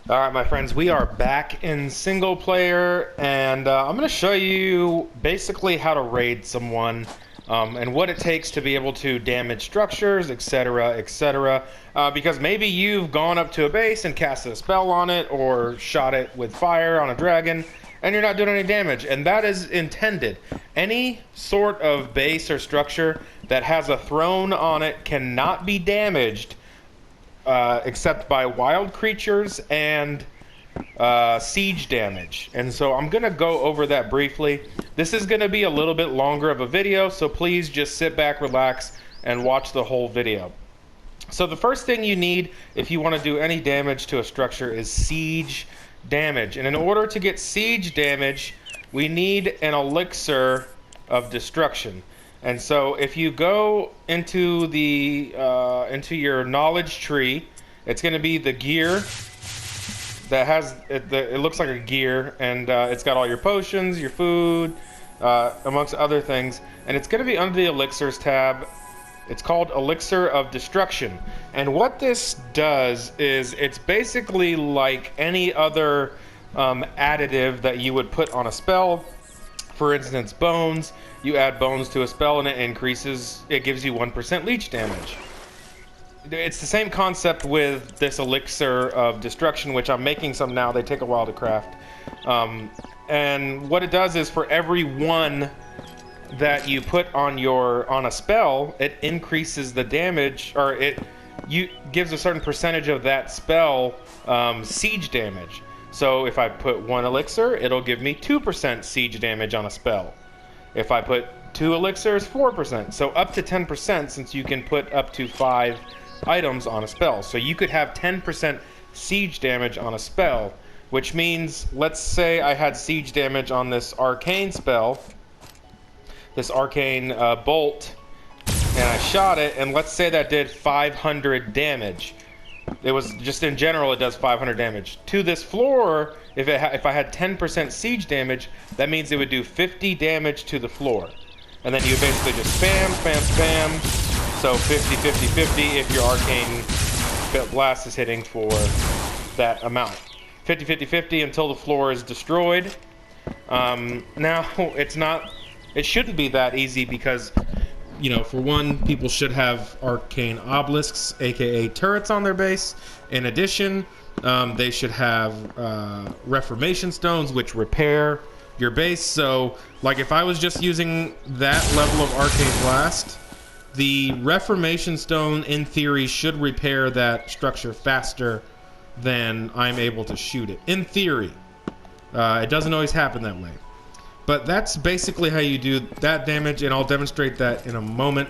Alright, my friends, we are back in single player, and I'm going to show you basically how to raid someone and what it takes to be able to damage structures, etc., etc. Because maybe you've gone up to a base and casted a spell on it, or shot it with fire on a dragon, and you're not doing any damage, and that is intended. Any sort of base or structure that has a throne on it cannot be damaged except by wild creatures and siege damage. And so I'm going to go over that briefly. This is going to be a little bit longer of a video, so please just sit back, relax, and watch the whole video. So the first thing you need if you want to do any damage to a structure is siege damage. And in order to get siege damage, we need an Elixir of Destruction. And so if you go into the into your knowledge tree, it's going to be the gear that has it looks like a gear, and it's got all your potions, your food, amongst other things, and it's going to be under the Elixirs tab. It's called Elixir of Destruction, and what this does is it's basically like any other additive that you would put on a spell. For instance, bones. You add bones to a spell and it gives you 1% leech damage. It's the same concept with this Elixir of Destruction, which I'm making some now. They take a while to craft. And what it does is for every one that you put on a spell, it increases the damage, or gives a certain percentage of that spell siege damage. So if I put one elixir, it'll give me 2% siege damage on a spell. If I put 2 elixirs, 4%. So up to 10%, since you can put up to 5 items on a spell. So you could have 10% siege damage on a spell, which means, let's say I had siege damage on this arcane spell, this arcane bolt, and I shot it, and let's say that did 500 damage. It was just in general, it does 500 damage. To this floor, if I had 10% siege damage, that means it would do 50 damage to the floor. And then you would basically just spam, spam, spam. So 50, 50, 50 if your arcane blast is hitting for that amount. 50, 50, 50 until the floor is destroyed. Now, it shouldn't be that easy because, you know, for one, people should have arcane obelisks, aka turrets, on their base. In addition, they should have reformation stones, which repair your base. So, like, if I was just using that level of arcane blast, the reformation stone, in theory, should repair that structure faster than I'm able to shoot it. In theory. It doesn't always happen that way. But that's basically how you do that damage, and I'll demonstrate that in a moment.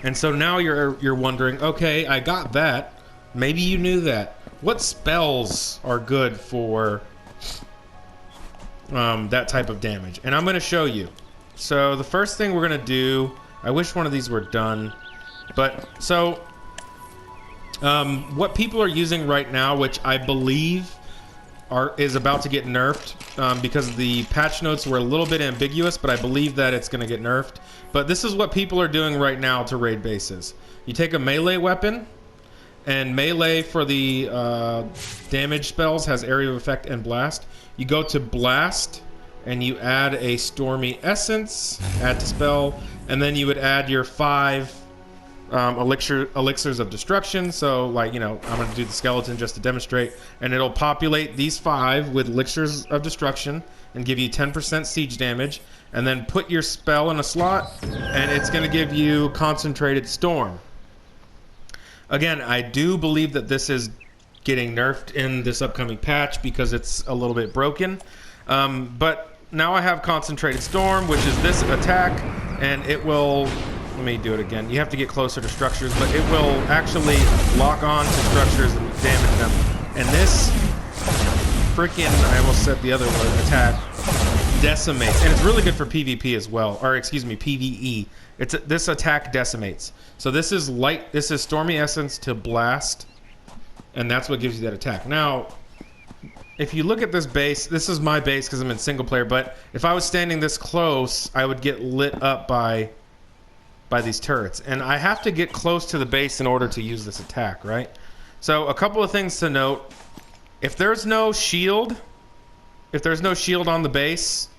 And so now you're wondering, okay, I got that. Maybe you knew that. What spells are good for that type of damage? And I'm going to show you. So the first thing we're going to do, I wish one of these were done. But so what people are using right now, which I believe is about to get nerfed because the patch notes were a little bit ambiguous, but I believe that it's going to get nerfed. But this is what people are doing right now to raid bases. You take a melee weapon, and melee for the damage spells has area of effect and blast. You go to blast, and you add a stormy essence, add to spell, and then you would add your 5 elixirs of destruction. So, like, you know, I'm going to do the skeleton just to demonstrate, and it'll populate these 5 with elixirs of destruction and give you 10% siege damage, and then put your spell in a slot, and it's going to give you concentrated storm. Again, I do believe that this is getting nerfed in this upcoming patch because it's a little bit broken, but now I have concentrated storm, which is this attack, and it will, let me do it again. You have to get closer to structures, but it will actually lock on to structures and damage them. And this freaking, I almost said the other word, attack, decimates. And it's really good for PvP as well, or excuse me, PvE. This attack decimates. So this is light, this is Stormy Essence to blast, and that's what gives you that attack. Now, if you look at this base, this is my base because I'm in single player, but if I was standing this close, I would get lit up by these turrets. And I have to get close to the base in order to use this attack, right? So a couple of things to note. If there's no shield, on the base,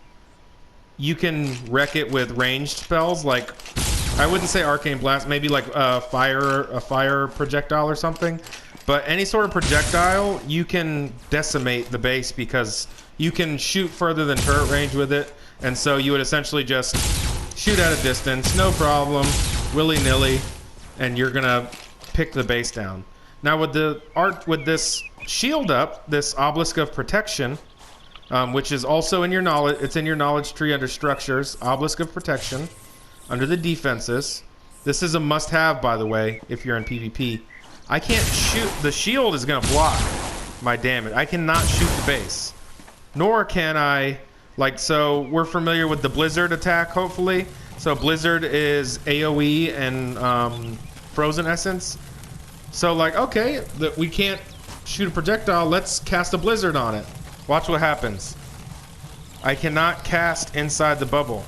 you can wreck it with ranged spells. Like, I wouldn't say arcane blast, maybe like a fire projectile or something. But any sort of projectile, you can decimate the base because you can shoot further than turret range with it. And so you would essentially just shoot at a distance, no problem, willy-nilly, and you're gonna pick the base down. Now with this shield up, this obelisk of protection, which is also in your knowledge, it's in your knowledge tree under structures, obelisk of protection, under the defenses. This is a must-have, by the way, if you're in PvP. I can't shoot, the shield is gonna block my damage. I cannot shoot the base. Nor can I, like, so we're familiar with the blizzard attack, hopefully. So blizzard is AoE and frozen essence. So like, okay, we can't shoot a projectile, let's cast a blizzard on it. Watch what happens. I cannot cast inside the bubble.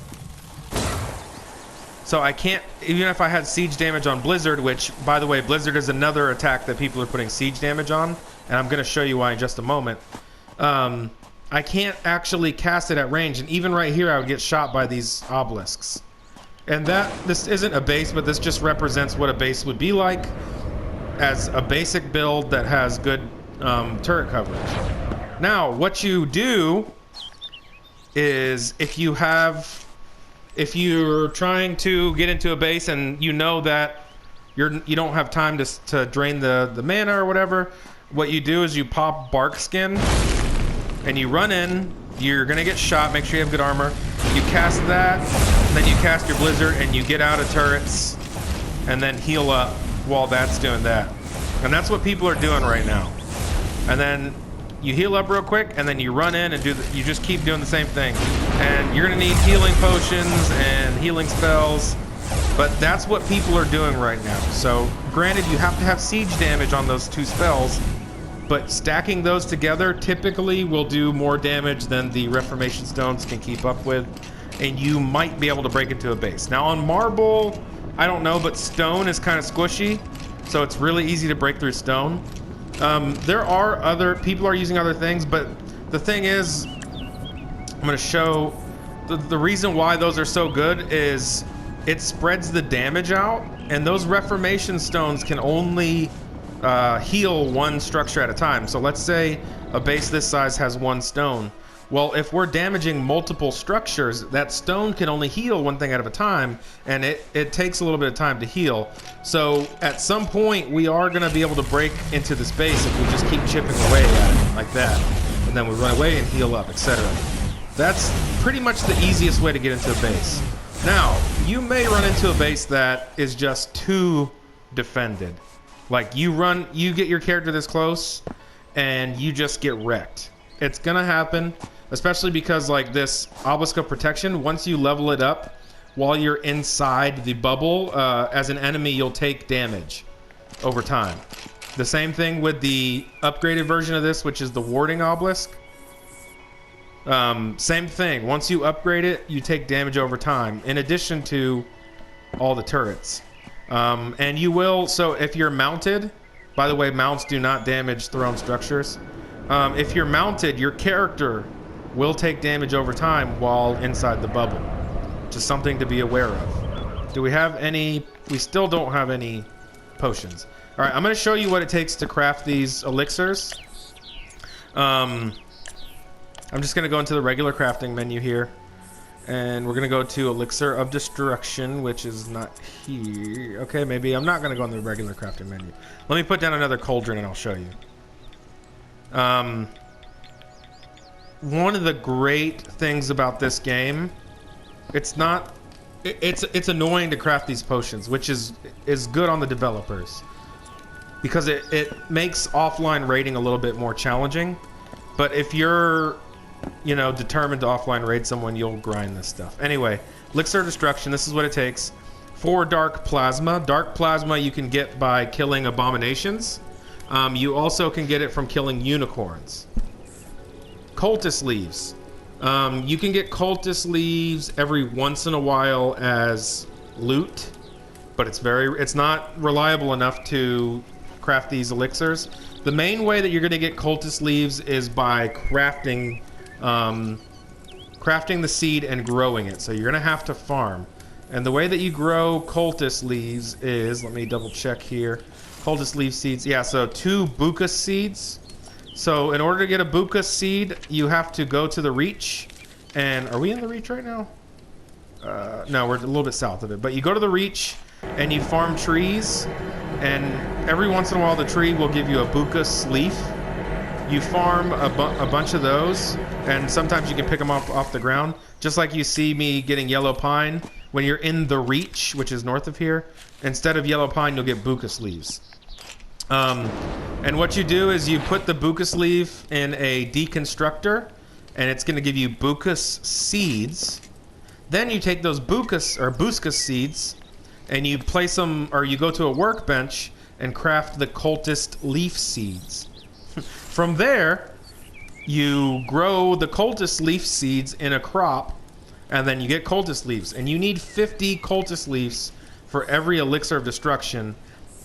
So I can't, even if I had siege damage on blizzard, which, by the way, blizzard is another attack that people are putting siege damage on, and I'm going to show you why in just a moment. I can't actually cast it at range, and even right here I would get shot by these obelisks. And this isn't a base, but this just represents what a base would be like as a basic build that has good turret coverage. Now, what you do is if you're trying to get into a base and you know that you don't have time to drain the mana or whatever, what you do is you pop bark skin and you run in. You're gonna get shot, make sure you have good armor. You cast that, then you cast your blizzard and you get out of turrets and then heal up while that's doing that. And that's what people are doing right now. And then you heal up real quick and then you run in and you just keep doing the same thing. And you're gonna need healing potions and healing spells, but that's what people are doing right now. So granted, you have to have siege damage on those two spells, but stacking those together typically will do more damage than the Reformation Stones can keep up with, and you might be able to break into a base. Now on marble, I don't know, but stone is kind of squishy, so it's really easy to break through stone. There are people are using other things, but the thing is, I'm going to show the reason why those are so good is it spreads the damage out, and those Reformation Stones can only heal one structure at a time. So let's say a base this size has one stone. Well, if we're damaging multiple structures, that stone can only heal one thing at a time, and it takes a little bit of time to heal. So at some point, we are going to be able to break into this base if we just keep chipping away at it like that. And then we run away and heal up, etc. That's pretty much the easiest way to get into a base. Now, you may run into a base that is just too defended. Like you get your character this close and you just get wrecked. It's gonna happen, especially because like this Obelisk of Protection, once you level it up while you're inside the bubble, as an enemy you'll take damage over time. The same thing with the upgraded version of this, which is the Warding Obelisk. Same thing, once you upgrade it, you take damage over time, in addition to all the turrets. And you will, so if you're mounted, by the way, mounts do not damage thrown structures. If you're mounted, your character will take damage over time while inside the bubble. Just something to be aware of. Do we have any? We still don't have any potions. All right, I'm going to show you what it takes to craft these elixirs. I'm just going to go into the regular crafting menu here. And we're going to go to Elixir of Destruction, which is not here. Okay, maybe I'm not going to go in the regular crafting menu. Let me put down another cauldron and I'll show you. One of the great things about this game, it's annoying to craft these potions, which is good on the developers. Because it makes offline raiding a little bit more challenging. But if you're determined to offline raid someone, you'll grind this stuff. Anyway, Elixir of Destruction, this is what it takes. 4 Dark Plasma. Dark Plasma you can get by killing abominations. You also can get it from killing unicorns. Cultist Leaves. You can get Cultist Leaves every once in a while as loot, but it's not reliable enough to craft these elixirs. The main way that you're going to get cultist leaves is by crafting the seed and growing it. So you're going to have to farm. And the way that you grow cultist leaves is, let me double check here. Cultist leaf seeds. Yeah, so 2 bucus seeds. So in order to get a bucus seed, you have to go to the reach. And are we in the reach right now? No, we're a little bit south of it. But you go to the reach and you farm trees. And every once in a while, the tree will give you a bucus leaf. You farm a bunch of those. And sometimes you can pick them up off the ground. Just like you see me getting yellow pine. When you're in the reach, which is north of here, instead of yellow pine, you'll get bucus leaves. And what you do is you put the bucus leaf in a deconstructor, and it's going to give you bucus seeds. Then you take those bucus or buscus seeds, and you place them, or you go to a workbench and craft the cultist leaf seeds. From there, you grow the cultist leaf seeds in a crop, and then you get cultist leaves. And you need 50 cultist leaves for every Elixir of Destruction.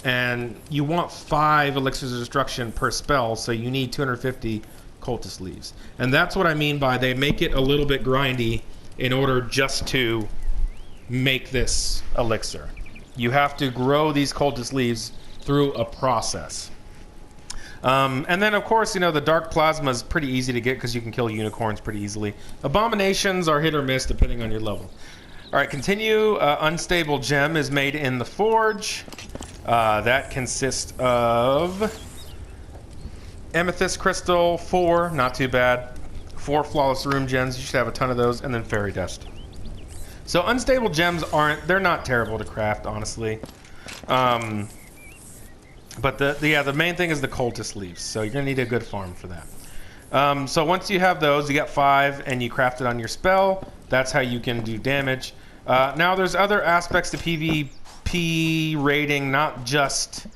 And you want 5 Elixirs of Destruction per spell, so you need 250 cultist leaves. And that's what I mean by they make it a little bit grindy in order just to make this elixir. You have to grow these cultist leaves through a process. And then, of course, you know, the dark plasma is pretty easy to get because you can kill unicorns pretty easily. Abominations are hit or miss depending on your level. All right, continue. Unstable gem is made in the forge. That consists of amethyst crystal, 4, not too bad. 4 flawless room gems, you should have a ton of those, and then fairy dust. So unstable gems they're not terrible to craft, honestly. But the main thing is the cultist leaves, so you're gonna need a good farm for that. So once you have those, you got 5, and you craft it on your spell. That's how you can do damage. Now there's other aspects to PvP raiding, not just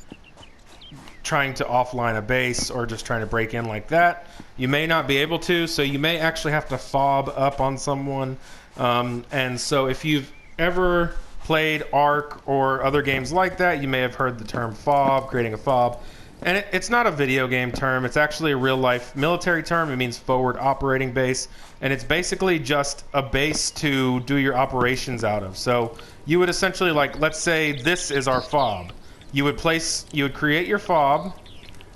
trying to offline a base or just trying to break in like that. You may not be able to, so you may actually have to fob up on someone. And so if you've ever played Ark or other games like that, you may have heard the term fob, creating a fob. And it's not a video game term, it's actually a real life military term. It means forward operating base, and it's basically just a base to do your operations out of. So you would essentially, like, let's say this is our fob. You would create your fob,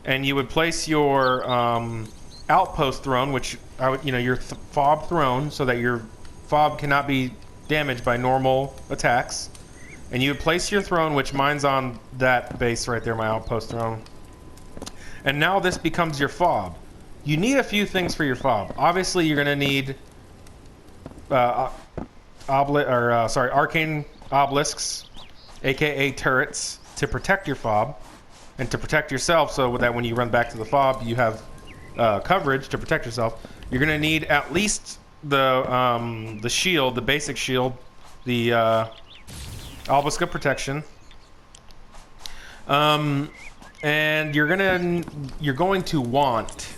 and you would place your outpost throne, which your fob throne, so that your fob cannot be damaged by normal attacks. And you would place your throne, which mine's on that base right there, my outpost throne. And now this becomes your fob. You need a few things for your fob. Obviously, you're going to need arcane obelisks, aka turrets, to protect your fob and to protect yourself, so that when you run back to the fob, you have coverage to protect yourself. You're going to need at least the shield, the basic shield, the obelisk of protection. And you're going to want,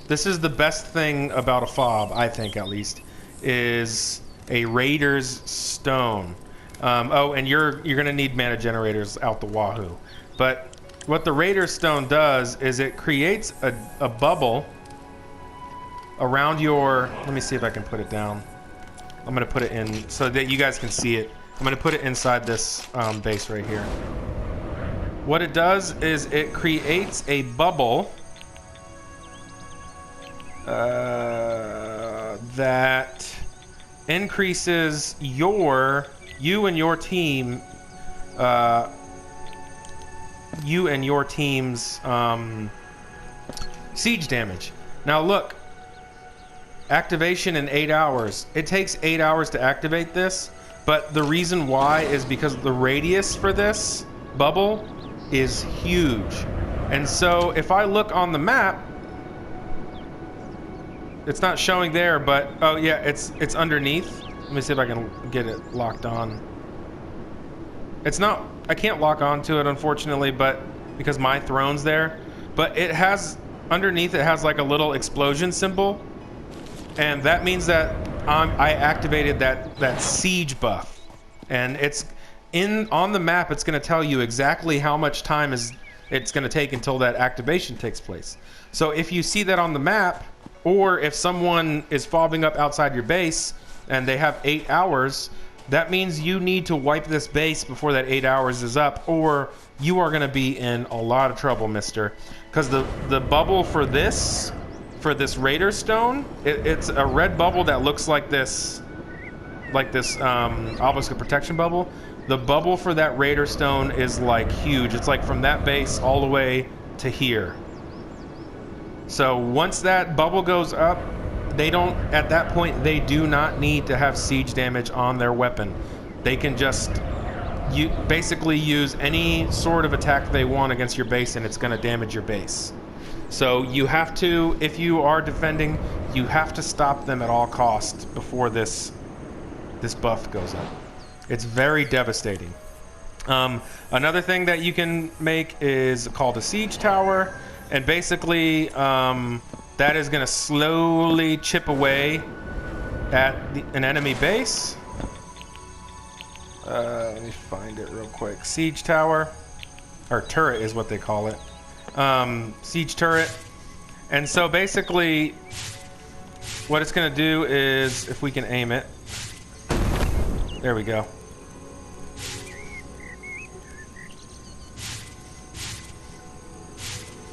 this is the best thing about a fob, I think at least, is a Raider's Stone. And you're gonna need mana generators out the wahoo. But what the Raider's Stone does is it creates a bubble around your, let me see if I can put it down. I'm gonna put it in so that you guys can see it. I'm gonna put it inside this base right here. What it does is it creates a bubble that increases you and your team's siege damage. Now look, activation in 8 hours. It takes 8 hours to activate this, but the reason why is because the radius for this bubble is huge. And so if I look on the map, it's not showing there, but oh yeah, it's underneath. Let me see if I can get it locked on. It's not, I can't lock onto it unfortunately, but because my throne's there, but it has underneath, it has like a little explosion symbol, and that means that I activated that siege buff, and it's on the map. It's going to tell you exactly how much time is it's going to take until that activation takes place. So if you see that on the map, or if someone is fobbing up outside your base and they have 8 hours, that means you need to wipe this base before that 8 hours is up, or you are going to be in a lot of trouble, mister. Because the bubble for this Raider Stone, it's a red bubble that looks like this Obelisk of Protection bubble. The bubble for that Raider Stone is like huge. It's like from that base all the way to here. So once that bubble goes up, they don't, at that point, they do not need to have siege damage on their weapon. They can just basically use any sort of attack they want against your base, and it's going to damage your base. So you have to, if you are defending, you have to stop them at all costs before this buff goes up. It's very devastating. Another thing that you can make is called a siege tower, and basically that is going to slowly chip away at an enemy base. Let me find it real quick. Siege tower, or turret is what they call it. Siege turret. And so basically what it's going to do is, if we can aim it, there we go.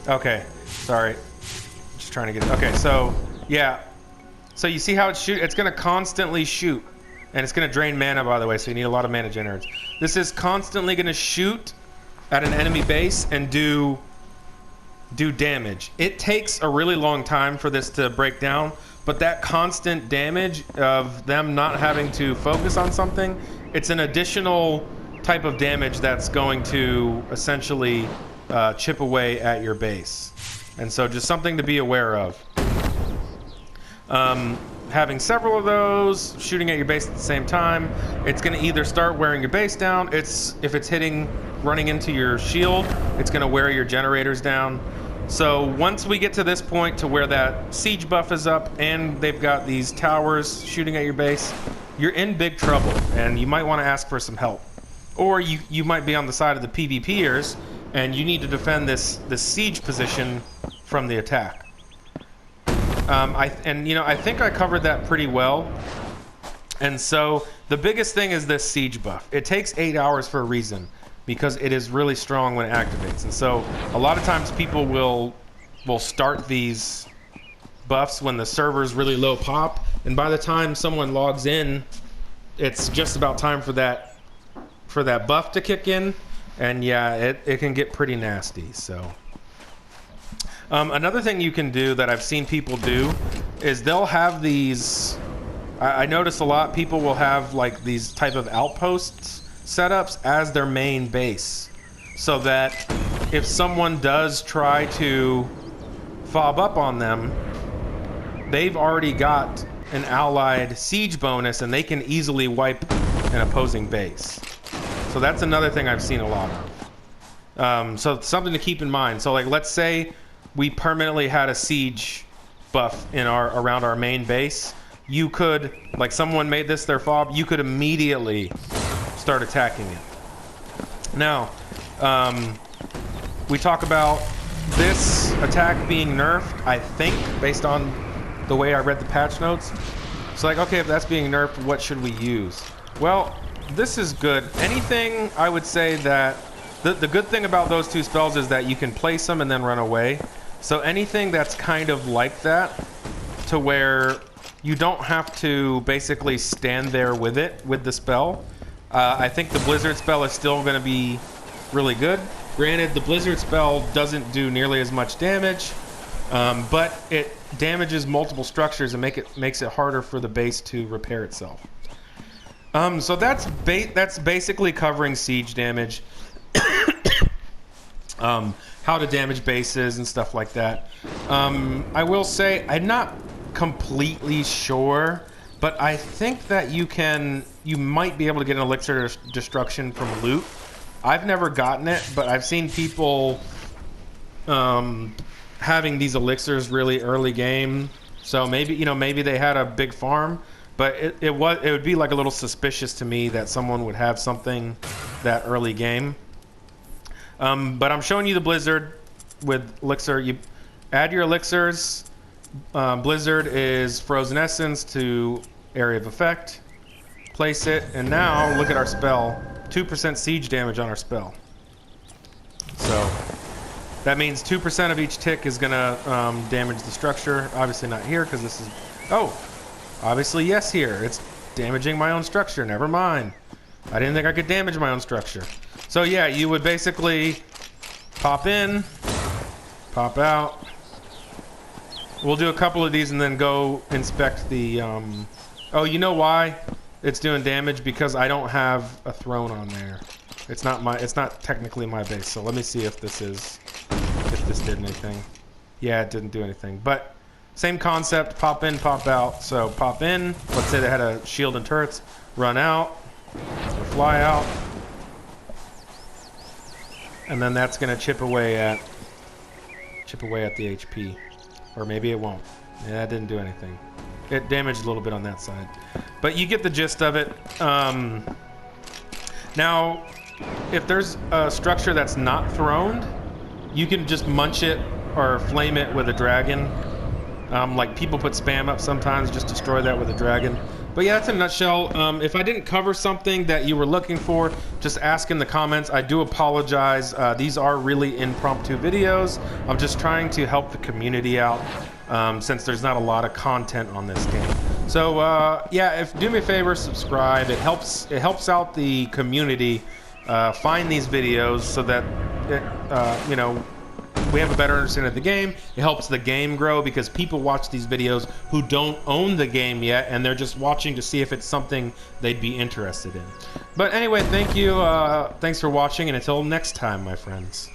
Okay, sorry. Just trying to get it. Okay, so yeah. So you see how it shoots? It's going to constantly shoot. And it's going to drain mana, by the way, so you need a lot of mana generators. This is constantly going to shoot at an enemy base and do damage. It takes a really long time for this to break down, but that constant damage of them not having to focus on something, it's an additional type of damage that's going to essentially chip away at your base. And so just something to be aware of. Having several of those shooting at your base at the same time, it's going to either start wearing your base down. If it's running into your shield, it's going to wear your generators down. So once we get to this point to where that siege buff is up and they've got these towers shooting at your base, you're in big trouble, and you might want to ask for some help. Or you might be on the side of the PvPers and you need to defend this siege position from the attack. I think I covered that pretty well. And so the biggest thing is this siege buff. It takes 8 hours for a reason, because it is really strong when it activates. And so a lot of times people will start these buffs when the server's really low pop, and by the time someone logs in, it's just about time for that buff to kick in, and yeah, it can get pretty nasty. So another thing you can do that I've seen people do is they'll have these, I notice a lot people will have like these type of outposts setups as their main base, so that if someone does try to fob up on them, they've already got an allied siege bonus and they can easily wipe an opposing base. So that's another thing I've seen a lot of. So something to keep in mind. So like, let's say we permanently had a siege buff around our main base. You could, like, someone made this their fob, you could immediately start attacking it. Now, we talk about this attack being nerfed, I think, based on the way I read the patch notes. So like, okay, if that's being nerfed, what should we use? Well, this is good. Anything, I would say that the good thing about those two spells is that you can place them and then run away. So anything that's kind of like that, to where you don't have to basically stand there with the spell. I think the Blizzard spell is still going to be really good. Granted, the Blizzard spell doesn't do nearly as much damage, but it damages multiple structures and makes it harder for the base to repair itself. So that's basically covering siege damage, how to damage bases and stuff like that. I will say I'm not completely sure, but I think that you might be able to get an Elixir of Destruction from loot. I've never gotten it, but I've seen people having these elixirs really early game. So maybe they had a big farm, but it would be like a little suspicious to me that someone would have something that early game. But I'm showing you the Blizzard with Elixir. You add your Elixirs. Blizzard is Frozen Essence to Area of Effect. Place it, and now look at our spell. 2% siege damage on our spell. So that means 2% of each tick is gonna damage the structure. Obviously not here because this is. Oh, obviously yes here. It's damaging my own structure. Never mind. I didn't think I could damage my own structure. So yeah, you would basically pop in, pop out. We'll do a couple of these and then go inspect the. Oh, you know why it's doing damage? Because I don't have a throne on there. It's not technically my base. So let me see if this did anything. Yeah, it didn't do anything. But same concept. Pop in, pop out. So pop in. Let's say they had a shield and turrets. Run out. Or fly out. And then that's gonna chip away at the HP. Or maybe it won't. Yeah, that didn't do anything. It damaged a little bit on that side. But you get the gist of it. Now, if there's a structure that's not throned, you can just munch it or flame it with a dragon. Like people put spam up sometimes, just destroy that with a dragon. But yeah, that's in a nutshell. If I didn't cover something that you were looking for, just ask in the comments. I do apologize. These are really impromptu videos. I'm just trying to help the community out since there's not a lot of content on this game. So yeah, do me a favor, subscribe. It helps out the community find these videos so that you know, we have a better understanding of the game. It helps the game grow because people watch these videos who don't own the game yet, and they're just watching to see if it's something they'd be interested in. But anyway, thank you. Thanks for watching, and until next time, my friends.